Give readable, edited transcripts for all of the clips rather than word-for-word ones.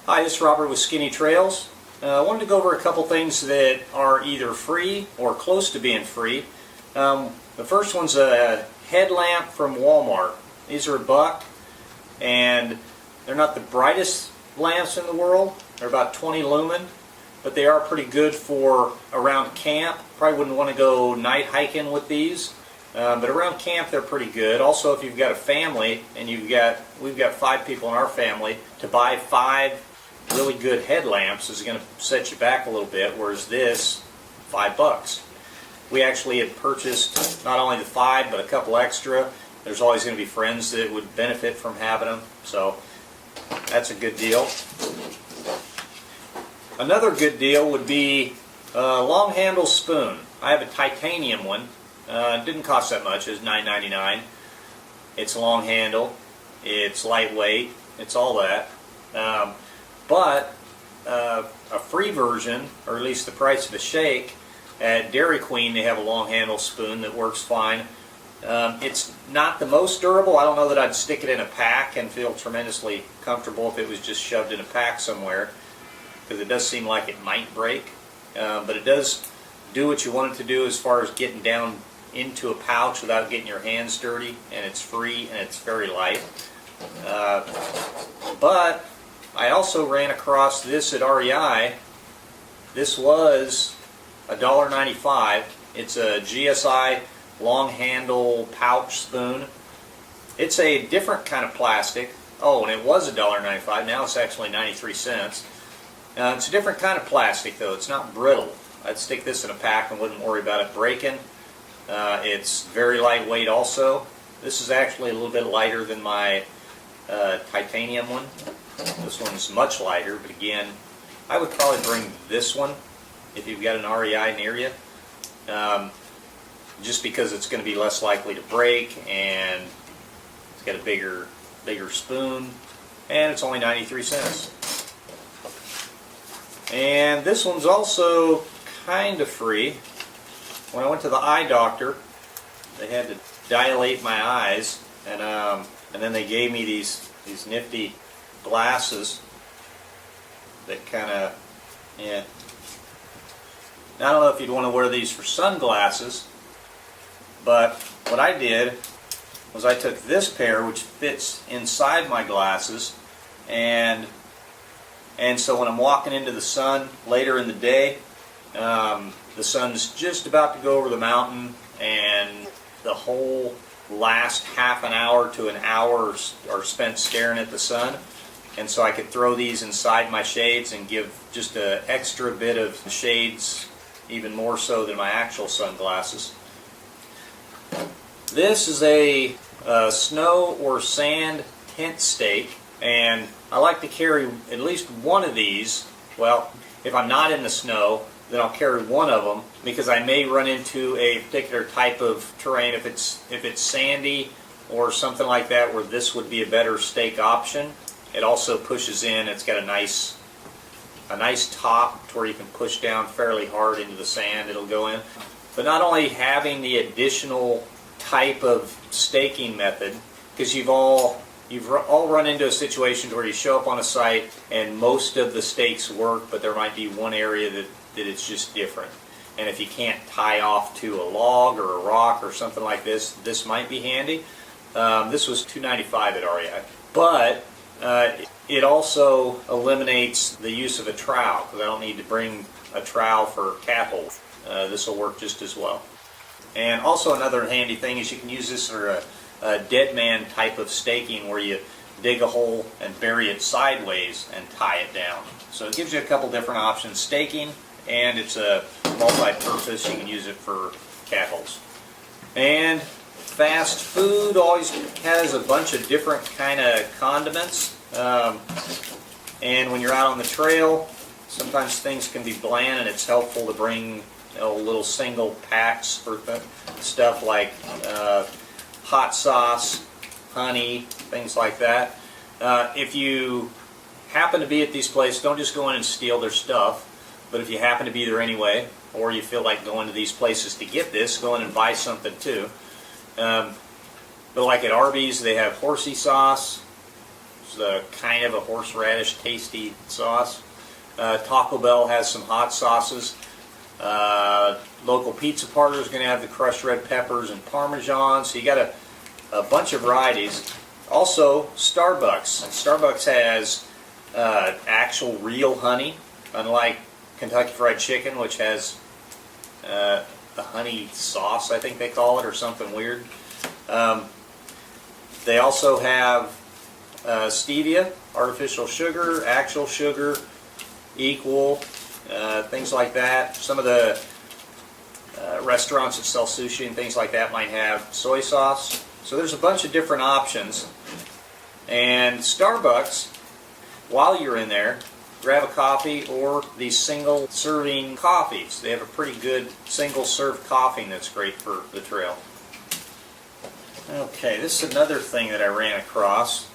Hi, this is Robert with Skinny Trails. I wanted to go over a couple things that are either free or close to being free. The first one's a headlamp from Walmart. These are $1, and they're not the brightest lamps in the world. They're about 20 lumen, but they are pretty good for around camp. Probably wouldn't want to go night hiking with these, but around camp they're pretty good. Also, if you've got a family, and we've got 5 people in our family, to buy 5 really good headlamps is going to set you back a little bit, whereas this, $5. We actually had purchased not only the 5 but a couple extra. There's always going to be friends that would benefit from having them, so that's a good deal. Another good deal would be a LongHandle spoon. I have a titanium one. It didn't cost that much. It was $9.99. It's long handle. It's lightweight. It's all that. But a free version, or at least the price of a shake, at Dairy Queen they have a LongHandle spoon that works fine. It's not the most durable. I don't know that I'd stick it in a pack and feel tremendously comfortable if it was just shoved in a pack somewhere, because it does seem like it might break. But it does do what you want it to do as far as getting down into a pouch without getting your hands dirty, and it's free and it's very light. But I also ran across this at REI. This was $1.95. It's a GSI Long Handle pouch spoon. It's a different kind of plastic. Oh, and it was $1.95. Now it's actually 93 cents. It's a different kind of plastic, though. It's not brittle. I'd stick this in a pack and wouldn't worry about it breaking. It's very lightweight also. This is actually a little bit lighter than my titanium one. This one's much lighter, but again, I would probably bring this one if you've got an REI near you, just because it's going to be less likely to break, and it's got a bigger spoon, and it's only 93 cents. And this one's also kind of free. When I went to the eye doctor, they had to dilate my eyes, and then they gave me these nifty glasses that kind of, yeah. Now, I don't know if you'd want to wear these for sunglasses, but what I did was I took this pair, which fits inside my glasses, and so when I'm walking into the sun later in the day, the sun's just about to go over the mountain, and the whole last half an hour to an hour are spent staring at the sun. And so I could throw these inside my shades and give just an extra bit of shades, even more so than my actual sunglasses. This is a snow or sand tent stake, and I like to carry at least one of these. Well, if I'm not in the snow, then I'll carry one of them, because I may run into a particular type of terrain. If it's sandy or something like that, where this would be a better stake option. It also pushes in. It's got a nice top to where you can push down fairly hard into the sand. It'll go in. But not only having the additional type of staking method, because you've all run into a situation where you show up on a site and most of the stakes work, but there might be one area that it's just different. And if you can't tie off to a log or a rock or something like this, this might be handy. This was $2.95 at REI. But it also eliminates the use of a trowel, because I don't need to bring a trowel for cathole. This will work just as well. And also another handy thing is you can use this for a Deadman type of staking, where you dig a hole and bury it sideways and tie it down. So it gives you a couple different options. Staking, and it's a multi-purpose. You can use it for catholes. And fast food always has a bunch of different kind of condiments, and when you're out on the trail, sometimes things can be bland, and it's helpful to bring little single packs for stuff like hot sauce, honey, things like that. If you happen to be at these places, don't just go in and steal their stuff, but if you happen to be there anyway, or you feel like going to these places to get this, go in and buy something too. But like at Arby's, they have horsey sauce, It's kind of a horseradish tasty sauce. Taco Bell has some hot sauces. Local pizza parlor is going to have the crushed red peppers and Parmesan. So you got a bunch of varieties. Also, Starbucks. Starbucks has actual real honey, unlike Kentucky Fried Chicken, which has the honey sauce, I think they call it, or something weird. They also have Stevia, artificial sugar, actual sugar, equal, things like that. Some of the restaurants that sell sushi and things like that might have soy sauce. So there's a bunch of different options. And Starbucks, while you're in there, grab a coffee or these single serving coffees. They have a pretty good single serve coffee that's great for the trail. Okay, this is another thing that I ran across.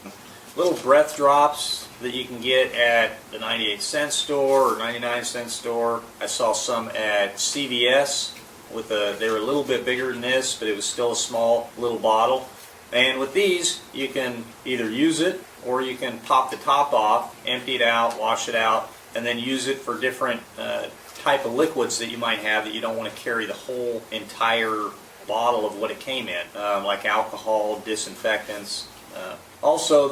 Little breath drops that you can get at the 98-cent store or 99-cent store. I saw some at CVS. They were a little bit bigger than this, but it was still a small little bottle. And with these, you can either use it or you can pop the top off, empty it out, wash it out, and then use it for different type of liquids that you might have that you don't want to carry the whole entire bottle of what it came in, like alcohol, disinfectants. Also,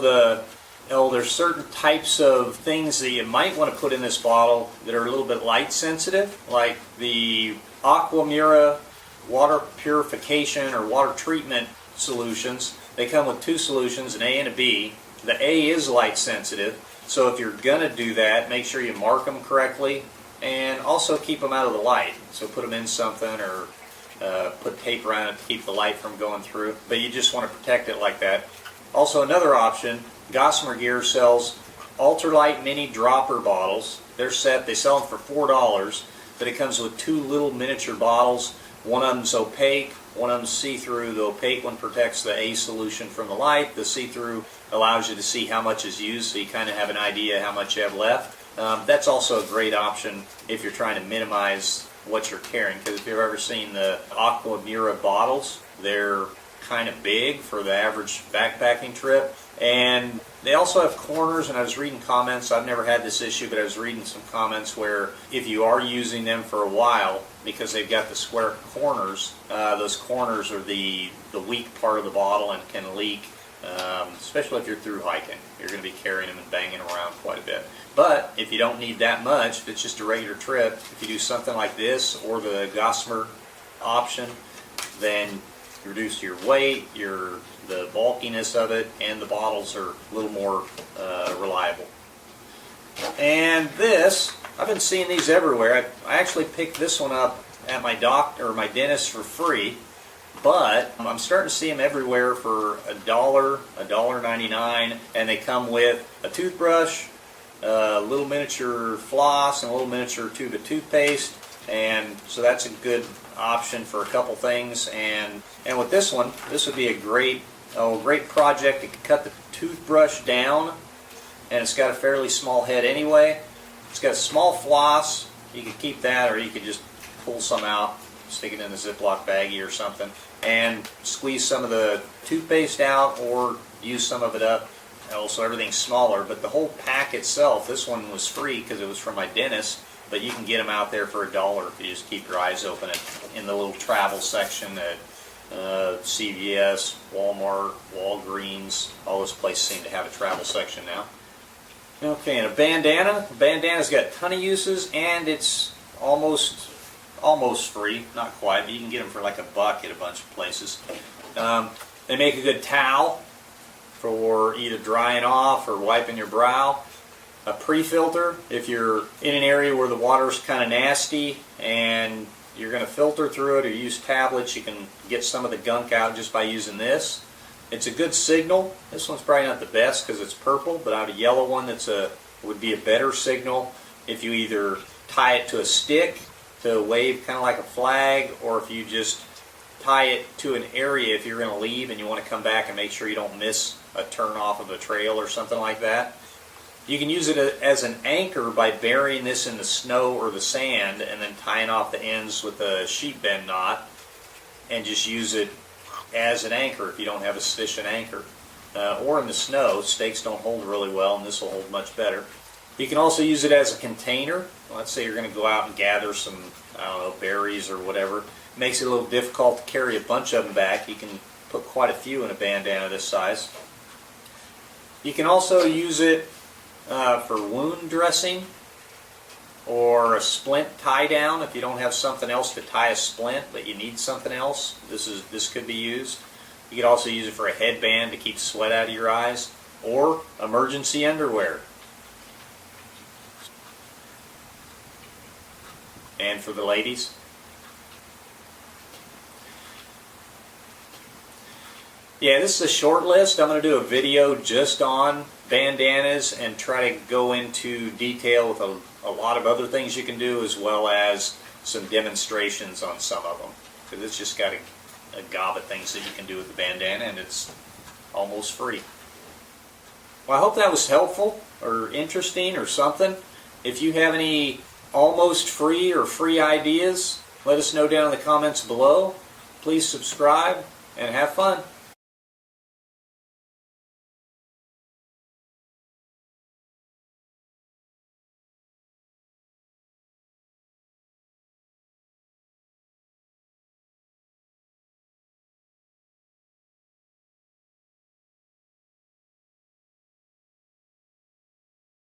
there's certain types of things that you might want to put in this bottle that are a little bit light sensitive, like the Aquamira water purification or water treatment solutions. They come with two solutions, an A and a B. The A is light sensitive, so if you're going to do that, make sure you mark them correctly and also keep them out of the light. So put them in something or put tape around it to keep the light from going through, but you just want to protect it like that. Also, another option, Gossamer Gear sells ultralight mini dropper bottles. They sell them for $4, but it comes with two little miniature bottles. One of them's opaque, one of them's see-through. The opaque one protects the A solution from the light. The see-through allows you to see how much is used, so you kind of have an idea how much you have left. That's also a great option if you're trying to minimize what you're carrying, because if you've ever seen the Aquamira bottles, they're kind of big for the average backpacking trip. And they also have corners, and I was reading comments, I've never had this issue, but I was reading some comments where if you are using them for a while, because they've got the square corners, those corners are the weak part of the bottle and can leak, especially if you're through hiking. You're going to be carrying them and banging around quite a bit. But if you don't need that much, if it's just a regular trip, if you do something like this or the Gossamer option, then you reduce your weight, the bulkiness of it, and the bottles are a little more reliable. And this, I've been seeing these everywhere. I actually picked this one up at my doctor or my dentist for free, but I'm starting to see them everywhere for $1, $1.99, and they come with a toothbrush, a little miniature floss, and a little miniature tube of toothpaste, and so that's a good option for a couple things. And with this one, this would be a great project. You can cut the toothbrush down, and it's got a fairly small head anyway. It's got a small floss. You could keep that, or you could just pull some out, stick it in a Ziploc baggie or something, and squeeze some of the toothpaste out or use some of it up. Also, everything's smaller, but the whole pack itself, this one was free because it was from my dentist, but you can get them out there for $1 if you just keep your eyes open in the little travel section at CVS, Walmart, Walgreens. All those places seem to have a travel section now. Okay, and a bandana. The bandana's got a ton of uses, and it's almost free. Not quite, but you can get them for like $1 at a bunch of places. They make a good towel for either drying off or wiping your brow. A pre-filter, if you're in an area where the water's kind of nasty and you're going to filter through it or use tablets, you can get some of the gunk out just by using this. It's a good signal. This one's probably not the best because it's purple, but I have a yellow one would be a better signal if you either tie it to a stick to wave kind of like a flag, or if you just tie it to an area if you're going to leave and you want to come back and make sure you don't miss a turn off of a trail or something like that. You can use it as an anchor by burying this in the snow or the sand and then tying off the ends with a sheep bend knot and just use it as an anchor if you don't have a sufficient anchor. or in the snow. Steaks don't hold really well, and this will hold much better. You can also use it as a container. Let's say you're going to go out and gather some, I don't know, berries or whatever. It makes it a little difficult to carry a bunch of them back. You can put quite a few in a bandana this size. You can also use it for wound dressing or a splint tie down. If you don't have something else to tie a splint but you need something else, this could be used. You could also use it for a headband to keep sweat out of your eyes, or emergency underwear. And for the ladies, yeah, this is a short list. I'm going to do a video just on bandanas and try to go into detail with a lot of other things you can do, as well as some demonstrations on some of them, because it's just got a gob of things that you can do with the bandana, and it's almost free. Well, I hope that was helpful or interesting or something. If you have any almost free or free ideas, let us know down in the comments below. Please subscribe and have fun.